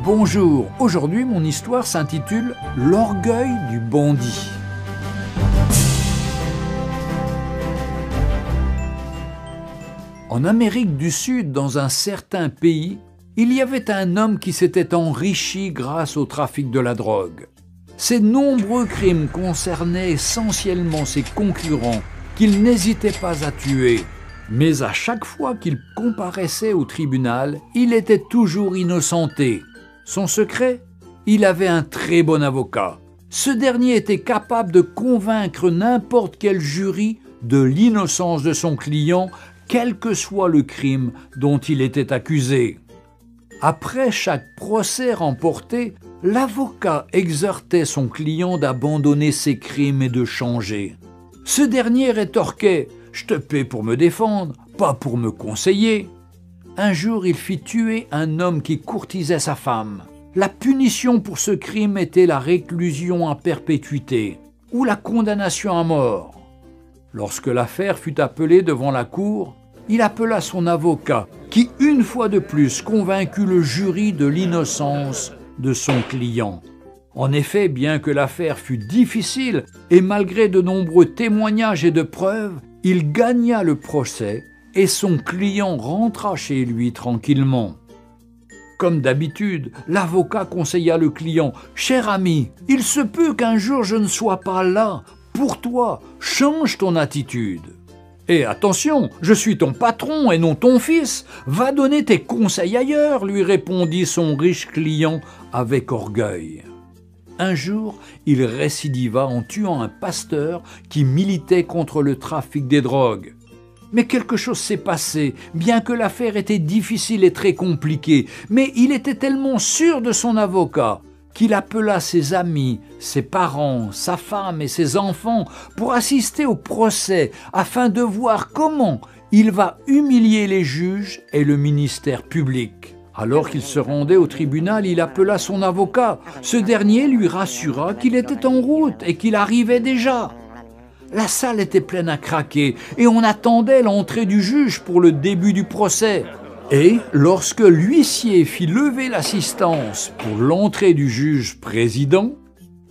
Bonjour, aujourd'hui mon histoire s'intitule « L'orgueil du bandit ». En Amérique du Sud, dans un certain pays, il y avait un homme qui s'était enrichi grâce au trafic de la drogue. Ses nombreux crimes concernaient essentiellement ses concurrents qu'il n'hésitait pas à tuer. Mais à chaque fois qu'il comparaissait au tribunal, il était toujours innocenté. Son secret? Il avait un très bon avocat. Ce dernier était capable de convaincre n'importe quel jury de l'innocence de son client, quel que soit le crime dont il était accusé. Après chaque procès remporté, l'avocat exhortait son client d'abandonner ses crimes et de changer. Ce dernier rétorquait « Je te paie pour me défendre, pas pour me conseiller ». Un jour, il fit tuer un homme qui courtisait sa femme. La punition pour ce crime était la réclusion à perpétuité ou la condamnation à mort. Lorsque l'affaire fut appelée devant la cour, il appela son avocat qui, une fois de plus, convaincut le jury de l'innocence de son client. En effet, bien que l'affaire fût difficile et malgré de nombreux témoignages et de preuves, il gagna le procès et son client rentra chez lui tranquillement. Comme d'habitude, l'avocat conseilla le client « Cher ami, il se peut qu'un jour je ne sois pas là. Pour toi, change ton attitude. Et attention, je suis ton patron et non ton fils. Va donner tes conseils ailleurs, lui répondit son riche client avec orgueil. Un jour, il récidiva en tuant un pasteur qui militait contre le trafic des drogues. Mais quelque chose s'est passé, bien que l'affaire était difficile et très compliquée. Mais il était tellement sûr de son avocat qu'il appela ses amis, ses parents, sa femme et ses enfants pour assister au procès afin de voir comment il va humilier les juges et le ministère public. Alors qu'il se rendait au tribunal, il appela son avocat. Ce dernier lui rassura qu'il était en route et qu'il arrivait déjà. La salle était pleine à craquer et on attendait l'entrée du juge pour le début du procès. Et lorsque l'huissier fit lever l'assistance pour l'entrée du juge président,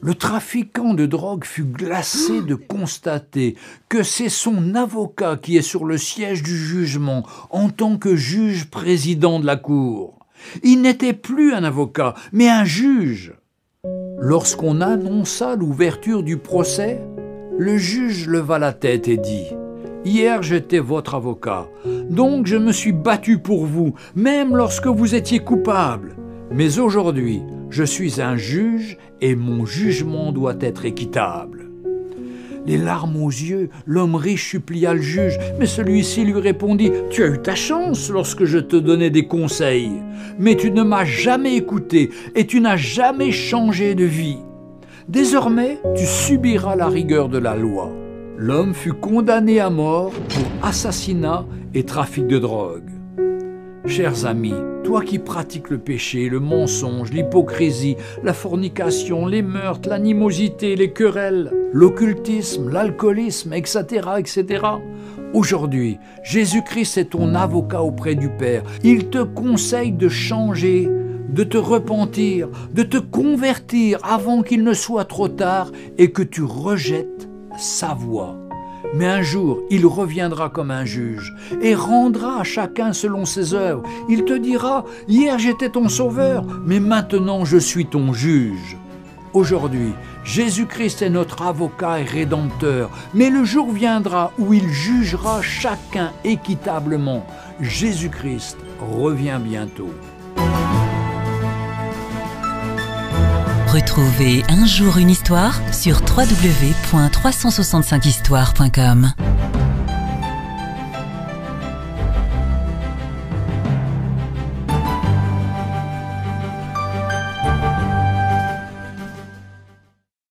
le trafiquant de drogue fut glacé de constater que c'est son avocat qui est sur le siège du jugement en tant que juge président de la cour. Il n'était plus un avocat, mais un juge. Lorsqu'on annonça l'ouverture du procès, le juge leva la tête et dit « Hier, j'étais votre avocat, donc je me suis battu pour vous, même lorsque vous étiez coupable. Mais aujourd'hui, je suis un juge et mon jugement doit être équitable. » Les larmes aux yeux, l'homme riche supplia le juge, mais celui-ci lui répondit « Tu as eu ta chance lorsque je te donnais des conseils, mais tu ne m'as jamais écouté et tu n'as jamais changé de vie. Désormais, tu subiras la rigueur de la loi. » L'homme fut condamné à mort pour assassinat et trafic de drogue. Chers amis, toi qui pratiques le péché, le mensonge, l'hypocrisie, la fornication, les meurtres, l'animosité, les querelles, l'occultisme, l'alcoolisme, etc., etc., aujourd'hui, Jésus-Christ est ton avocat auprès du Père. Il te conseille de changer, de te repentir, de te convertir avant qu'il ne soit trop tard et que tu rejettes sa voix. Mais un jour, il reviendra comme un juge et rendra à chacun selon ses œuvres. Il te dira « Hier j'étais ton sauveur, mais maintenant je suis ton juge. » Aujourd'hui, Jésus-Christ est notre avocat et rédempteur, mais le jour viendra où il jugera chacun équitablement. Jésus-Christ revient bientôt. Retrouvez Un jour une histoire sur www.365histoire.com.